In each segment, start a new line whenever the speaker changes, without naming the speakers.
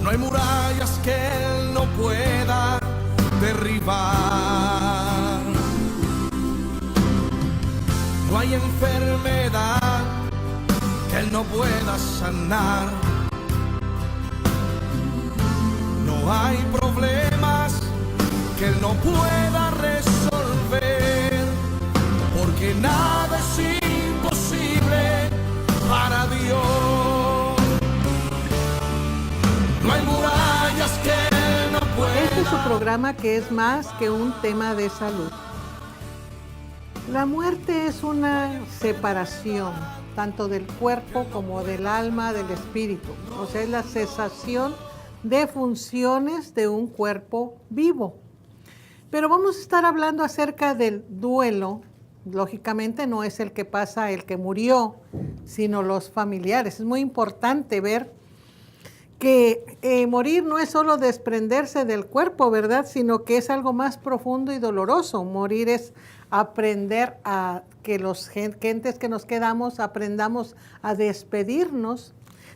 No hay murallas que Él no pueda derribar. No hay enfermedad que Él no pueda sanar. No hay problemas que Él no pueda resolver, porque nada es imposible para Dios. No hay murallas que Él no pueda.
Este es su programa, que es más que un tema de salud. La muerte es una separación, tanto del cuerpo como del alma, del espíritu. O sea, es la cesación de funciones de un cuerpo vivo. Pero vamos a estar hablando acerca del duelo. Lógicamente no es el que pasa el que murió, sino los familiares. Es muy importante ver que morir no es solo desprenderse del cuerpo, ¿verdad? Sino que es algo más profundo y doloroso. Morir es aprender a que los gentes que nos quedamos aprendamos a despedirnos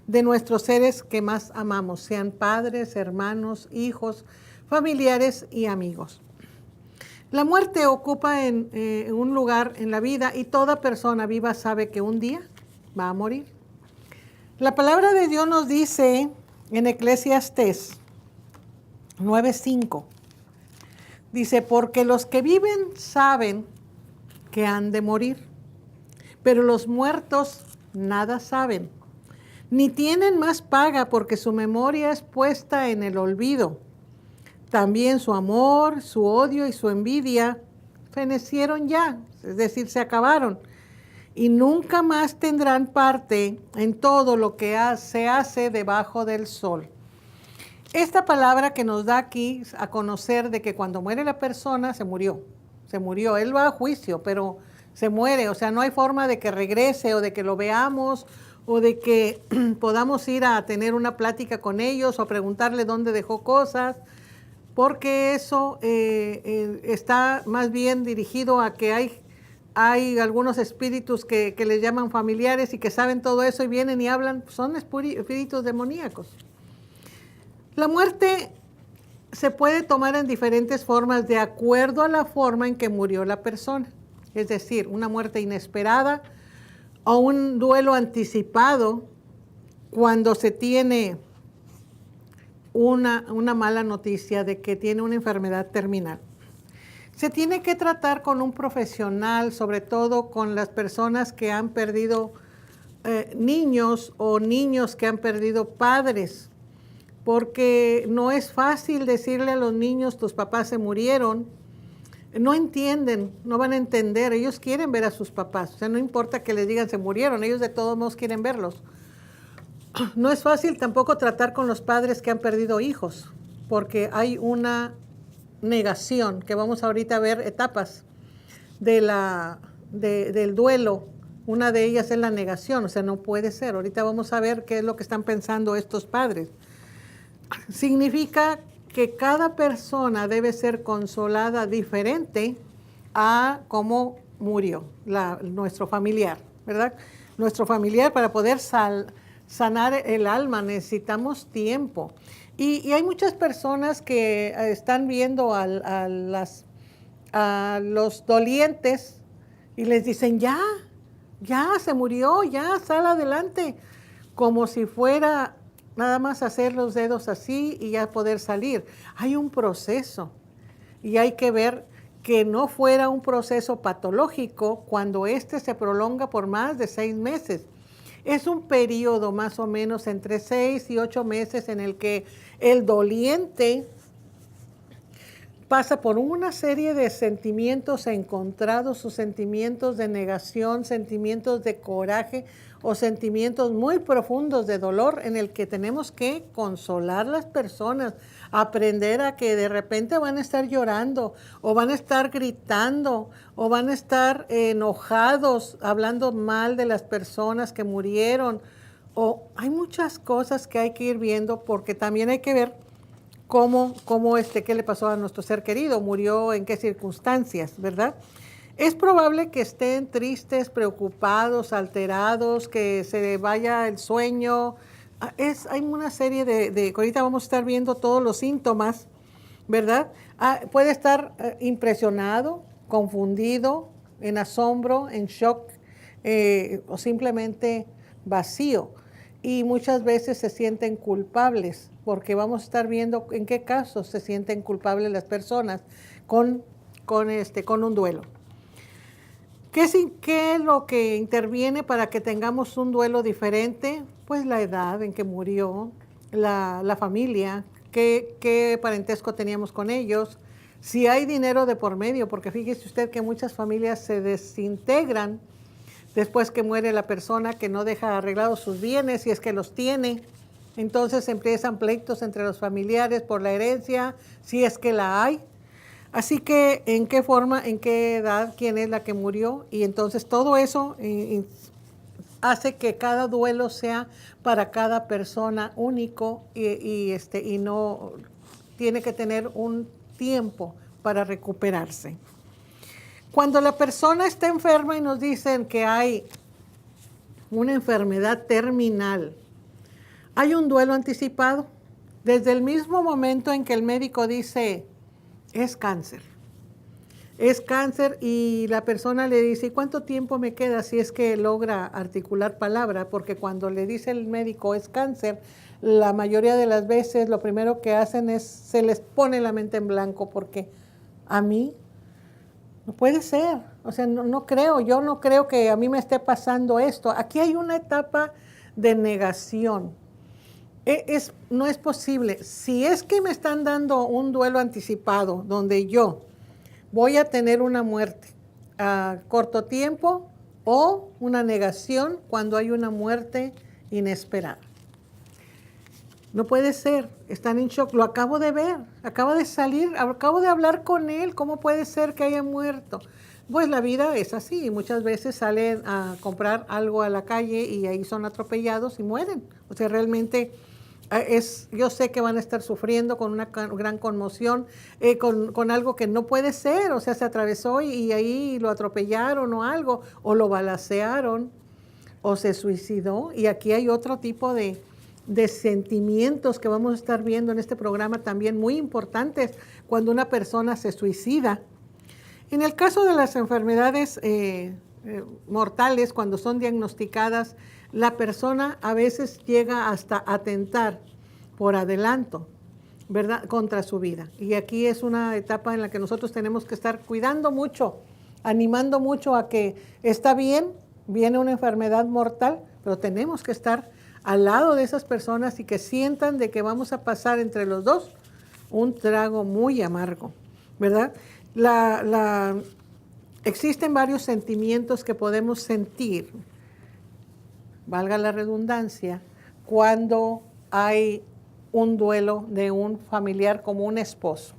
de nuestros seres que más amamos, sean padres, hermanos, hijos, familiares y amigos. La muerte ocupa un lugar en la vida y toda persona viva sabe que un día va a morir. La palabra de Dios nos dice en Eclesiastés 9:5, dice, porque los que viven saben que han de morir, pero los muertos nada saben, ni tienen más paga porque su memoria es puesta en el olvido. También su amor, su odio y su envidia fenecieron ya, es decir, se acabaron, y nunca más tendrán parte en todo lo que se hace debajo del sol. Esta palabra que nos da aquí a conocer de que cuando muere la persona se murió, él va a juicio, pero se muere, o sea, no hay forma de que regrese o de que lo veamos o de que podamos ir a tener una plática con ellos o preguntarle dónde dejó cosas, porque eso está más bien dirigido a que hay algunos espíritus que les llaman familiares y que saben todo eso y vienen y hablan, son espíritus demoníacos. La muerte se puede tomar en diferentes formas de acuerdo a la forma en que murió la persona. Es decir, una muerte inesperada o un duelo anticipado cuando se tiene una mala noticia de que tiene una enfermedad terminal. Se tiene que tratar con un profesional, sobre todo con las personas que han perdido niños o niños que han perdido padres, porque no es fácil decirle a los niños, tus papás se murieron. No entienden, no van a entender, ellos quieren ver a sus papás, o sea, no importa que les digan se murieron, ellos de todos modos quieren verlos. No es fácil tampoco tratar con los padres que han perdido hijos, porque hay una negación, que vamos ahorita a ver etapas del duelo. Una de ellas es la negación, o sea, no puede ser. Ahorita vamos a ver qué es lo que están pensando estos padres. Significa que cada persona debe ser consolada diferente a cómo murió nuestro familiar, ¿verdad? Nuestro familiar, para poder sanar el alma necesitamos tiempo. Y hay muchas personas que están viendo a los dolientes y les dicen, ya se murió, ya sal adelante, como si fuera nada más hacer los dedos así y ya poder salir. Hay un proceso y hay que ver que no fuera un proceso patológico cuando se prolonga por más de 6 meses. Es un periodo más o menos entre 6 y 8 meses en el que el doliente pasa por una serie de sentimientos encontrados, sus sentimientos de negación, sentimientos de coraje o sentimientos muy profundos de dolor, en el que tenemos que consolar las personas, aprender a que de repente van a estar llorando o van a estar gritando o van a estar enojados, hablando mal de las personas que murieron. O hay muchas cosas que hay que ir viendo, porque también hay que ver qué le pasó a nuestro ser querido, murió en qué circunstancias, ¿verdad? Es probable que estén tristes, preocupados, alterados, que se vaya el sueño, Hay una serie ahorita vamos a estar viendo todos los síntomas, ¿verdad? Puede estar impresionado, confundido, en asombro, en shock, o simplemente vacío. Y muchas veces se sienten culpables, porque vamos a estar viendo en qué casos se sienten culpables las personas con un duelo. ¿Qué es lo que interviene para que tengamos un duelo diferente? Pues la edad en que murió, la familia, qué parentesco teníamos con ellos, si hay dinero de por medio, porque fíjese usted que muchas familias se desintegran después que muere la persona, que no deja arreglados sus bienes, si es que los tiene. Entonces empiezan pleitos entre los familiares por la herencia, si es que la hay. Así que, ¿en qué forma, en qué edad, quién es la que murió? Y entonces todo eso hace que cada duelo sea para cada persona único y no tiene que tener un tiempo para recuperarse. Cuando la persona está enferma y nos dicen que hay una enfermedad terminal, hay un duelo anticipado. Desde el mismo momento en que el médico dice, es cáncer. Es cáncer y la persona le dice, ¿y cuánto tiempo me queda si es que logra articular palabra? Porque cuando le dice el médico es cáncer, la mayoría de las veces lo primero que hacen es, se les pone la mente en blanco porque a mí no puede ser. O sea, no creo, yo no creo que a mí me esté pasando esto. Aquí hay una etapa de negación. No es posible. Si es que me están dando un duelo anticipado donde yo voy a tener una muerte a corto tiempo o una negación cuando hay una muerte inesperada. No puede ser, están en shock, lo acabo de ver, acaba de salir, acabo de hablar con él, ¿cómo puede ser que haya muerto? Pues la vida es así, muchas veces salen a comprar algo a la calle y ahí son atropellados y mueren. O sea, realmente yo sé que van a estar sufriendo con una gran conmoción, con algo que no puede ser, o sea, se atravesó y ahí lo atropellaron o algo, o lo balacearon, o se suicidó. Y aquí hay otro tipo de sentimientos que vamos a estar viendo en este programa también muy importantes cuando una persona se suicida. En el caso de las enfermedades mortales, cuando son diagnosticadas, la persona a veces llega hasta atentar por adelanto, ¿verdad?, contra su vida. Y aquí es una etapa en la que nosotros tenemos que estar cuidando mucho, animando mucho a que está bien, viene una enfermedad mortal, pero tenemos que estar al lado de esas personas y que sientan de que vamos a pasar entre los dos un trago muy amargo, ¿verdad? Existen varios sentimientos que podemos sentir, valga la redundancia, cuando hay un duelo de un familiar como un esposo.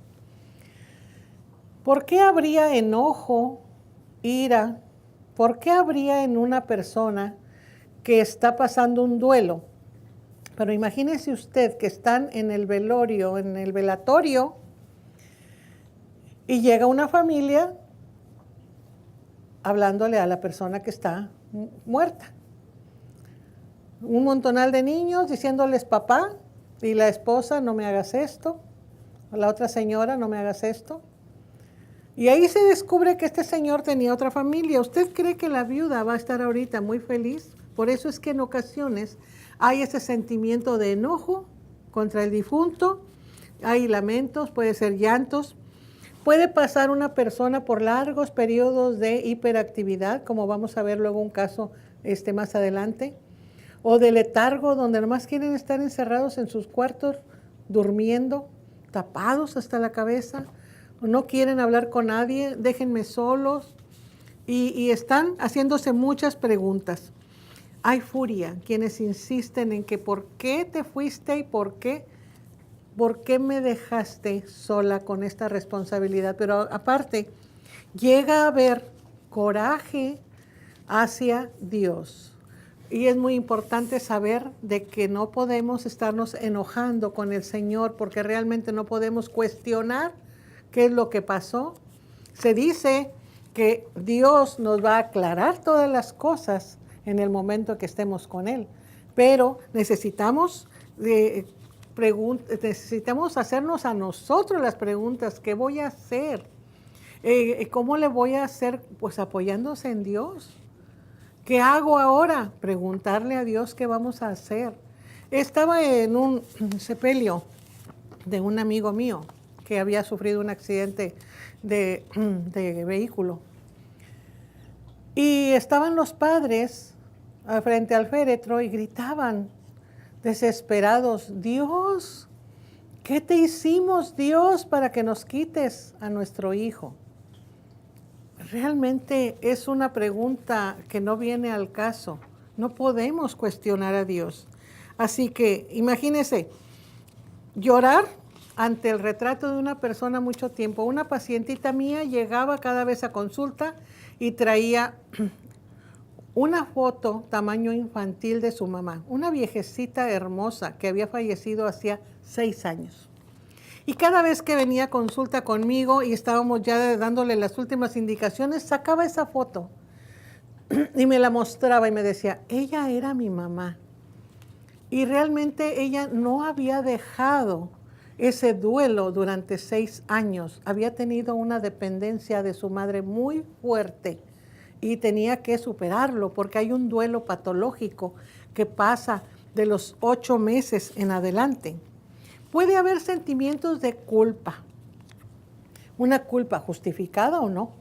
¿Por qué habría enojo, ira? ¿Por qué habría en una persona que está pasando un duelo? Pero imagínese usted que están en el velorio, en el velatorio, y llega una familia hablándole a la persona que está muerta. Un montonal de niños diciéndoles papá, y la esposa, no me hagas esto, o la otra señora, no me hagas esto. Y ahí se descubre que este señor tenía otra familia. ¿Usted cree que la viuda va a estar ahorita muy feliz? Por eso es que en ocasiones hay ese sentimiento de enojo contra el difunto, hay lamentos, puede ser llantos. Puede pasar una persona por largos periodos de hiperactividad, como vamos a ver luego un caso más adelante, o de letargo, donde nomás quieren estar encerrados en sus cuartos, durmiendo, tapados hasta la cabeza, no quieren hablar con nadie, déjenme solos, y están haciéndose muchas preguntas. Hay furia, quienes insisten en que ¿por qué te fuiste y por qué me dejaste sola con esta responsabilidad? Pero aparte, llega a haber coraje hacia Dios. Y es muy importante saber de que no podemos estarnos enojando con el Señor porque realmente no podemos cuestionar qué es lo que pasó. Se dice que Dios nos va a aclarar todas las cosas en el momento que estemos con Él. pero necesitamos necesitamos hacernos a nosotros las preguntas. ¿Qué voy a hacer? ¿Cómo le voy a hacer? Pues apoyándose en Dios. ¿Qué hago ahora? Preguntarle a Dios qué vamos a hacer. Estaba en un sepelio de un amigo mío que había sufrido un accidente de vehículo. Y estaban los padres frente al féretro y gritaban desesperados: Dios, ¿qué te hicimos, Dios, para que nos quites a nuestro hijo? Realmente es una pregunta que no viene al caso. No podemos cuestionar a Dios. Así que imagínense, llorar ante el retrato de una persona mucho tiempo. Una pacientita mía llegaba cada vez a consulta y traía una foto tamaño infantil de su mamá, una viejecita hermosa que había fallecido hacía 6 años. Y cada vez que venía a consulta conmigo y estábamos ya dándole las últimas indicaciones, sacaba esa foto y me la mostraba y me decía: ella era mi mamá. Y realmente ella no había dejado ese duelo durante 6 años. Había tenido una dependencia de su madre muy fuerte y tenía que superarlo porque hay un duelo patológico que pasa de los 8 meses en adelante. Puede haber sentimientos de culpa. Una culpa justificada o no.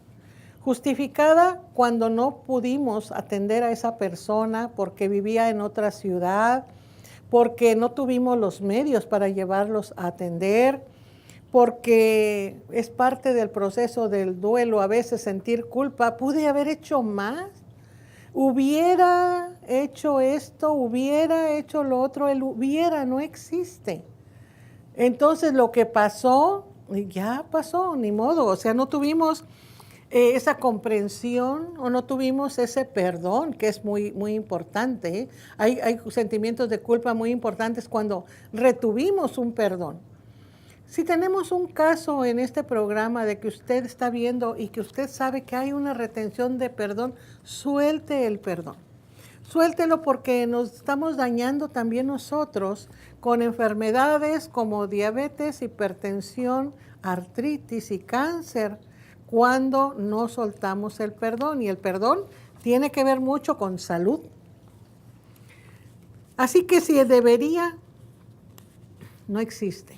Justificada cuando no pudimos atender a esa persona porque vivía en otra ciudad, porque no tuvimos los medios para llevarlos a atender, porque es parte del proceso del duelo a veces sentir culpa. ¿Pude haber hecho más? ¿Hubiera hecho esto? ¿Hubiera hecho lo otro? El hubiera no existe. Entonces lo que pasó, ya pasó, ni modo. O sea, no tuvimos esa comprensión o no tuvimos ese perdón, que es muy, muy importante. Hay sentimientos de culpa muy importantes cuando retuvimos un perdón. Si tenemos un caso en este programa de que usted está viendo y que usted sabe que hay una retención de perdón, suelte el perdón. Suéltelo porque nos estamos dañando también nosotros con enfermedades como diabetes, hipertensión, artritis y cáncer cuando no soltamos el perdón. Y el perdón tiene que ver mucho con salud. Así que si el debería, no existe.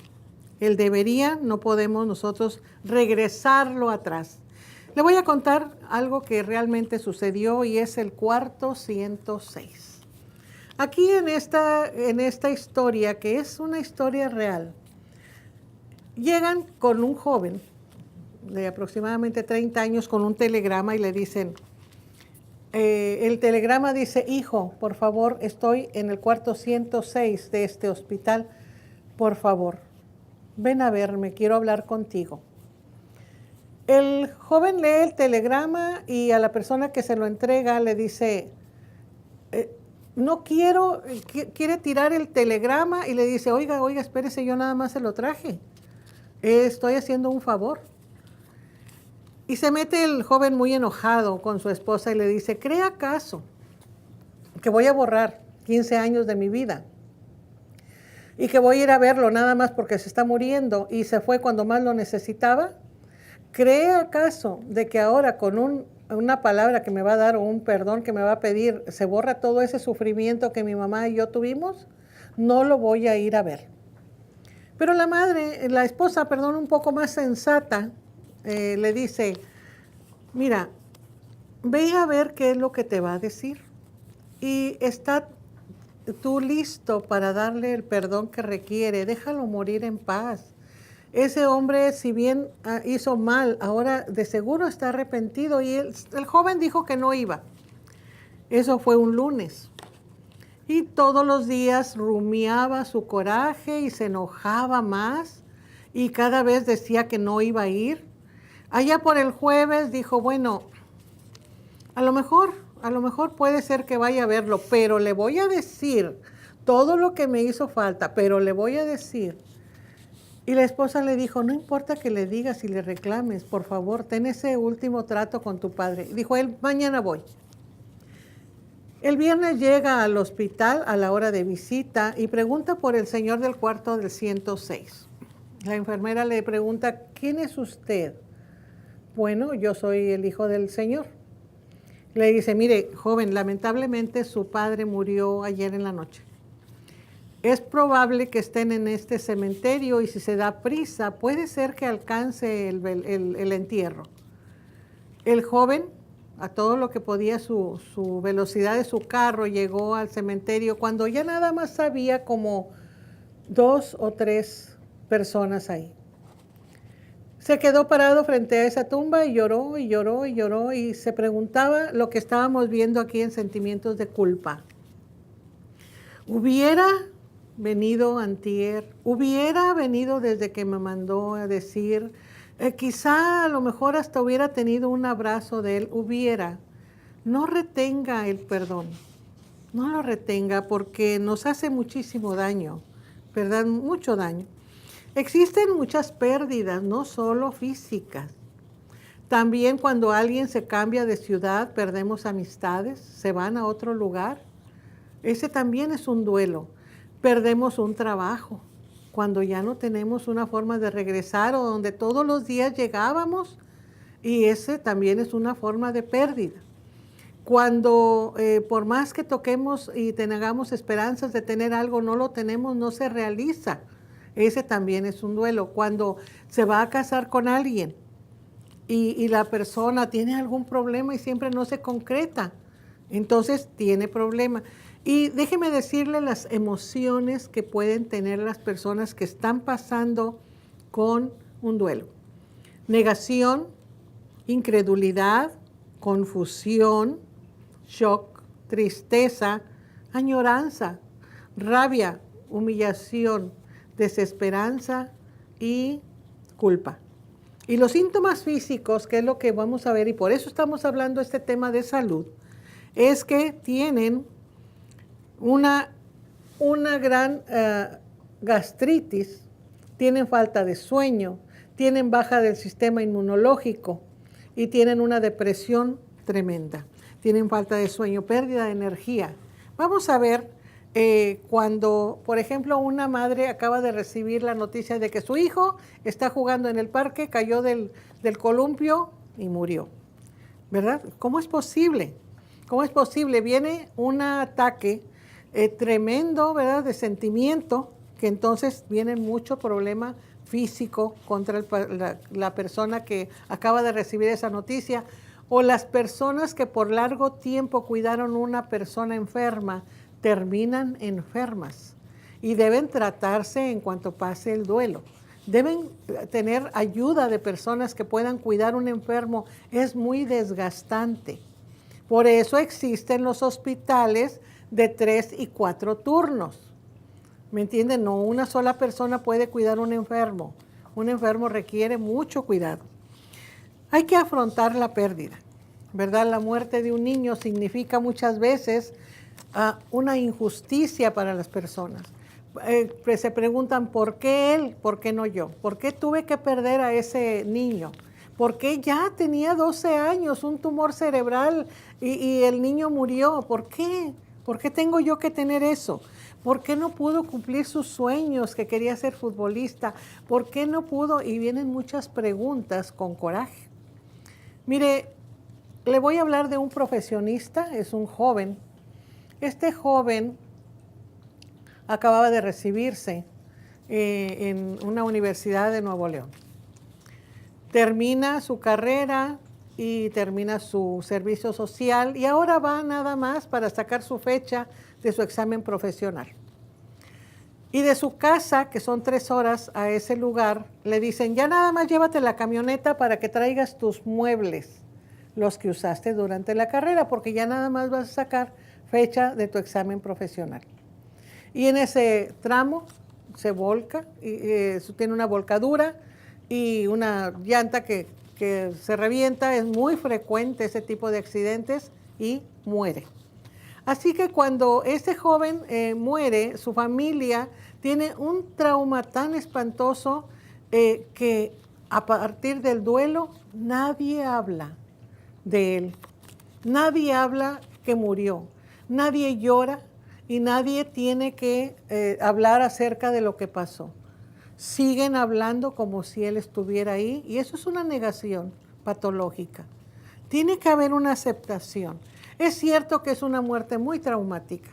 El debería no podemos nosotros regresarlo atrás. Le voy a contar algo que realmente sucedió y es el cuarto 106. Aquí en esta historia, que es una historia real, llegan con un joven de aproximadamente 30 años con un telegrama y le dicen, el telegrama dice: hijo, por favor, estoy en el cuarto 106 de este hospital, por favor, ven a verme, quiero hablar contigo. El joven lee el telegrama y a la persona que se lo entrega le dice, no quiero, quiere tirar el telegrama y le dice, oiga, espérese, yo nada más se lo traje, estoy haciendo un favor. Y se mete el joven muy enojado con su esposa y le dice, ¿cree acaso que voy a borrar 15 años de mi vida? Y que voy a ir a verlo nada más porque se está muriendo y se fue cuando más lo necesitaba. ¿Cree acaso de que ahora con una palabra que me va a dar o un perdón que me va a pedir se borra todo ese sufrimiento que mi mamá y yo tuvimos? No lo voy a ir a ver. Pero la esposa, un poco más sensata, le dice, mira, ve a ver qué es lo que te va a decir. Y está tú listo para darle el perdón que requiere. Déjalo morir en paz. Ese hombre, si bien hizo mal, ahora de seguro está arrepentido. Y el joven dijo que no iba. Eso fue un lunes. Y todos los días rumiaba su coraje y se enojaba más. Y cada vez decía que no iba a ir. Allá por el jueves dijo, bueno, a lo mejor puede ser que vaya a verlo, pero le voy a decir todo lo que me hizo falta, pero le voy a decir. Y la esposa le dijo, no importa que le digas y le reclames, por favor, ten ese último trato con tu padre. Dijo él, mañana voy. El viernes llega al hospital a la hora de visita y pregunta por el señor del cuarto del 106. La enfermera le pregunta, ¿quién es usted? Bueno, yo soy el hijo del señor. Le dice, mire, joven, lamentablemente su padre murió ayer en la noche. Es probable que estén en este cementerio y si se da prisa, puede ser que alcance el entierro. El joven, a todo lo que podía su velocidad de su carro, llegó al cementerio cuando ya nada más había como 2 o 3 personas ahí. Se quedó parado frente a esa tumba y lloró y lloró y lloró y se preguntaba lo que estábamos viendo aquí en Sentimientos de Culpa. Hubiera venido antier, hubiera venido desde que me mandó a decir, quizá a lo mejor hasta hubiera tenido un abrazo de él, hubiera. No retenga el perdón, no lo retenga porque nos hace muchísimo daño, ¿verdad? Mucho daño. Existen muchas pérdidas, no solo físicas. También cuando alguien se cambia de ciudad, perdemos amistades, se van a otro lugar. Ese también es un duelo. Perdemos un trabajo, cuando ya no tenemos una forma de regresar o donde todos los días llegábamos, y ese también es una forma de pérdida. Cuando por más que toquemos y tengamos esperanzas de tener algo, no lo tenemos, no se realiza. Ese también es un duelo. Cuando se va a casar con alguien y la persona tiene algún problema y siempre no se concreta, entonces tiene problema. Y déjeme decirle las emociones que pueden tener las personas que están pasando con un duelo. Negación, incredulidad, confusión, shock, tristeza, añoranza, rabia, humillación, desesperanza y culpa. Y los síntomas físicos, que es lo que vamos a ver, y por eso estamos hablando de este tema de salud, es que tienen una gran gastritis, tienen falta de sueño, tienen baja del sistema inmunológico y tienen una depresión tremenda. Tienen falta de sueño, pérdida de energía. Vamos a ver cuando, por ejemplo, una madre acaba de recibir la noticia de que su hijo está jugando en el parque, cayó del columpio y murió, ¿verdad? ¿Cómo es posible? ¿Cómo es posible? Viene un ataque tremendo, ¿verdad?, de sentimiento, que entonces viene mucho problema físico contra la persona que acaba de recibir esa noticia, o las personas que por largo tiempo cuidaron una persona enferma, terminan enfermas y deben tratarse en cuanto pase el duelo. Deben tener ayuda de personas que puedan cuidar un enfermo. Es muy desgastante. Por eso existen los hospitales de 3 y 4 turnos. ¿Me entienden? No una sola persona puede cuidar un enfermo. Un enfermo requiere mucho cuidado. Hay que afrontar la pérdida, ¿verdad? La muerte de un niño significa muchas veces una injusticia para las personas. Se preguntan, ¿por qué él? ¿Por qué no yo? ¿Por qué tuve que perder a ese niño? ¿Por qué ya tenía 12 años, un tumor cerebral y el niño murió? ¿Por qué? ¿Por qué tengo yo que tener eso? ¿Por qué no pudo cumplir sus sueños, que quería ser futbolista? ¿Por qué no pudo? Y vienen muchas preguntas con coraje. Mire, le voy a hablar de un profesionista, es un joven. Este joven acababa de recibirse en una universidad de Nuevo León. Termina su carrera y termina su servicio social y ahora va nada más para sacar su fecha de su examen profesional. Y de su casa, que son 3 horas a ese lugar, le dicen, ya nada más llévate la camioneta para que traigas tus muebles, los que usaste durante la carrera, porque ya nada más vas a sacar fecha de tu examen profesional. Y en ese tramo se volca, tiene una volcadura y una llanta que se revienta. Es muy frecuente ese tipo de accidentes y muere. Así que cuando este joven muere, su familia tiene un trauma tan espantoso que a partir del duelo nadie habla de él. Nadie habla que murió. nadie llora y nadie tiene que hablar acerca de lo que pasó. Siguen hablando como si él estuviera ahí y eso es una negación patológica. Tiene que haber una aceptación. Es cierto que es una muerte muy traumática,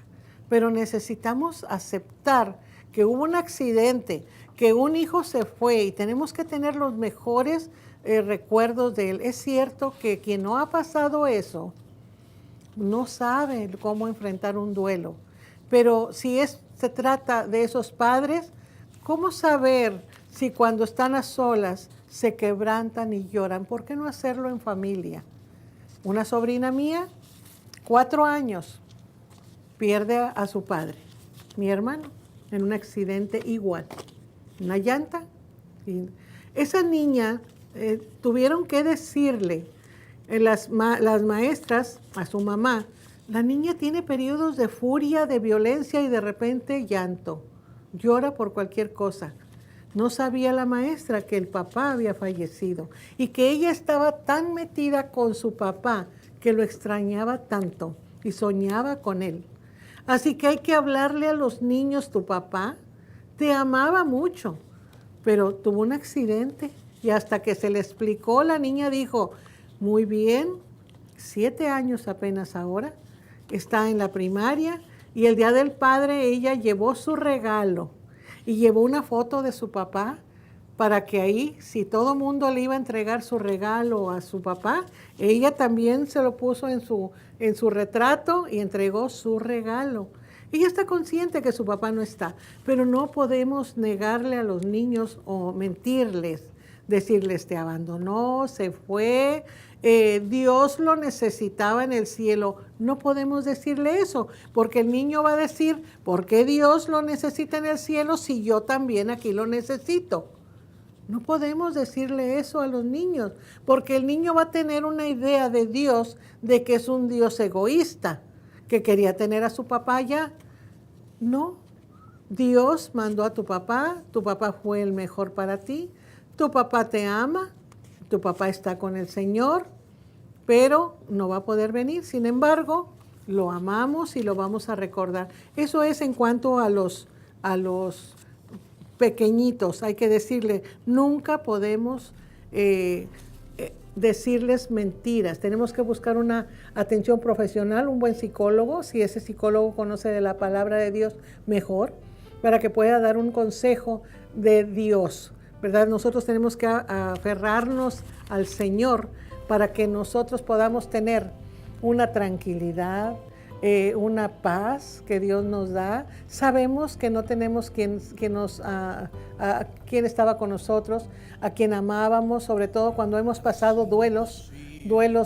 pero necesitamos aceptar que hubo un accidente, que un hijo se fue y tenemos que tener los mejores recuerdos de él. Es cierto que quien no ha pasado eso no sabe cómo enfrentar un duelo, pero si se trata de esos padres, ¿cómo saber si cuando están a solas se quebrantan y lloran? ¿Por qué no hacerlo en familia? Una sobrina mía, 4 años, pierde a su padre, mi hermano, en un accidente igual, una llanta. Y esa niña tuvieron que decirle las maestras a su mamá, la niña tiene periodos de furia, de violencia y de repente llanto, llora por cualquier cosa. No sabía la maestra que el papá había fallecido y que ella estaba tan metida con su papá que lo extrañaba tanto y soñaba con él. Así que hay que hablarle a los niños, tu papá te amaba mucho, pero tuvo un accidente y hasta que se le explicó, la niña dijo, muy bien, 7 años apenas ahora, está en la primaria y el día del padre ella llevó su regalo y llevó una foto de su papá para que ahí, si todo mundo le iba a entregar su regalo a su papá, ella también se lo puso en su retrato y entregó su regalo. Ella está consciente que su papá no está, pero no podemos negarle a los niños o mentirles, decirles te abandonó, se fue, Dios lo necesitaba en el cielo. No podemos decirle eso, porque el niño va a decir, ¿por qué Dios lo necesita en el cielo si yo también aquí lo necesito? No podemos decirle eso a los niños, porque el niño va a tener una idea de Dios, de que es un Dios egoísta, que quería tener a su papá allá. No, Dios mandó a tu papá fue el mejor para ti, tu papá te ama, tu papá está con el Señor, pero no va a poder venir. Sin embargo, lo amamos y lo vamos a recordar. Eso es en cuanto a los pequeñitos. Hay que decirle, nunca podemos decirles mentiras. Tenemos que buscar una atención profesional, un buen psicólogo, si ese psicólogo conoce de la palabra de Dios, mejor, para que pueda dar un consejo de Dios, ¿verdad? Nosotros tenemos que aferrarnos al Señor para que nosotros podamos tener una tranquilidad, una paz que Dios nos da. Sabemos que no tenemos quien estaba con nosotros, a quien amábamos, sobre todo cuando hemos pasado duelos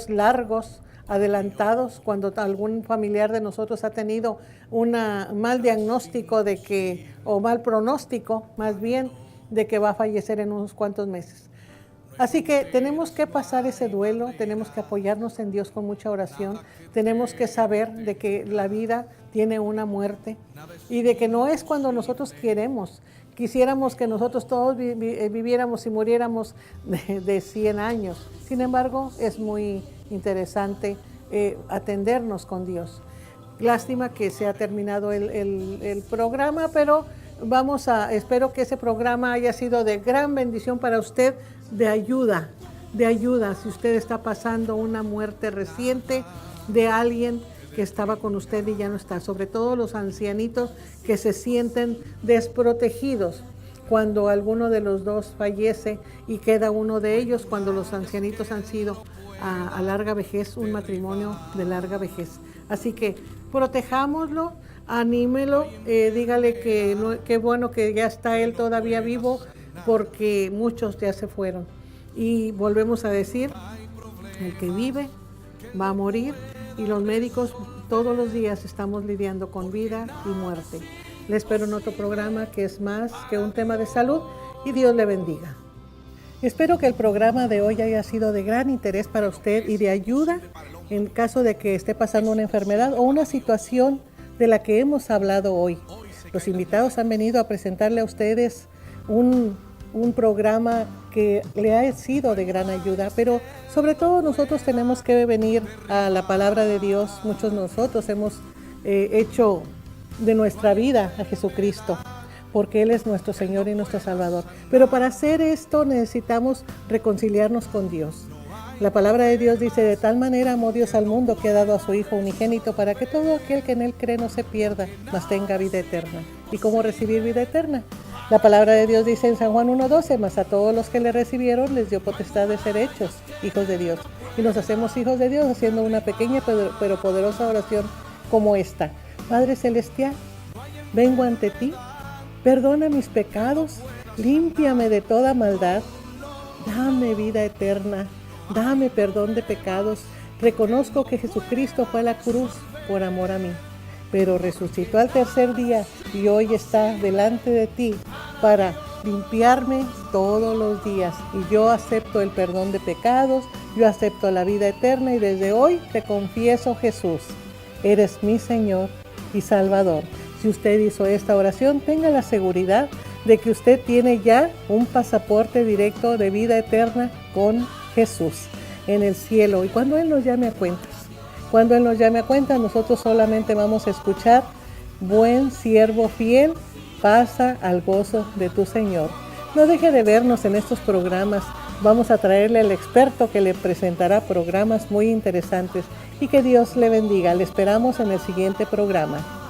largos, adelantados, cuando algún familiar de nosotros ha tenido un mal diagnóstico o mal pronóstico, más bien, de que va a fallecer en unos cuantos meses. Así que tenemos que pasar ese duelo, tenemos que apoyarnos en Dios con mucha oración, tenemos que saber de que la vida tiene una muerte y de que no es cuando nosotros quisiéramos que nosotros todos viviéramos y muriéramos de 100 años. Sin embargo, es muy interesante atendernos con Dios. Lástima que se ha terminado el programa, pero espero que ese programa haya sido de gran bendición para usted, de ayuda, si usted está pasando una muerte reciente de alguien que estaba con usted y ya no está, sobre todo los ancianitos que se sienten desprotegidos cuando alguno de los dos fallece y queda uno de ellos, cuando los ancianitos han sido a larga vejez, un matrimonio de larga vejez. Así que protejámoslo, anímelo, dígale que qué bueno que ya está él todavía vivo, porque muchos ya se fueron. Y volvemos a decir, el que vive va a morir, y los médicos todos los días estamos lidiando con vida y muerte. Le espero en otro programa que es más que un tema de salud, y Dios le bendiga. Espero que el programa de hoy haya sido de gran interés para usted y de ayuda en caso de que esté pasando una enfermedad o una situación de la que hemos hablado hoy. Los invitados han venido a presentarle a ustedes un programa que le ha sido de gran ayuda, pero sobre todo nosotros tenemos que venir a la palabra de Dios. Muchos de nosotros hemos hecho de nuestra vida a Jesucristo, porque Él es nuestro Señor y nuestro Salvador. Pero para hacer esto necesitamos reconciliarnos con Dios. La palabra de Dios dice: de tal manera amó Dios al mundo que ha dado a su Hijo unigénito para que todo aquel que en Él cree no se pierda, mas tenga vida eterna. ¿Y cómo recibir vida eterna? La palabra de Dios dice en San Juan 1:12: mas a todos los que le recibieron les dio potestad de ser hechos hijos de Dios. Y nos hacemos hijos de Dios haciendo una pequeña pero poderosa oración como esta: Padre Celestial, vengo ante ti, perdona mis pecados, límpiame de toda maldad, dame vida eterna, dame perdón de pecados. Reconozco que Jesucristo fue a la cruz por amor a mí, pero resucitó al tercer día y hoy está delante de ti para limpiarme todos los días. Y yo acepto el perdón de pecados, yo acepto la vida eterna y desde hoy te confieso, Jesús, eres mi Señor y Salvador. Si usted hizo esta oración, tenga la seguridad de que usted tiene ya un pasaporte directo de vida eterna con Jesús en el cielo. Y cuando Él nos llame a cuentas, nosotros solamente vamos a escuchar: buen siervo fiel, pasa al gozo de tu Señor. No deje de vernos en estos programas. Vamos a traerle al experto que le presentará programas muy interesantes. Y que Dios le bendiga. Le esperamos en el siguiente programa.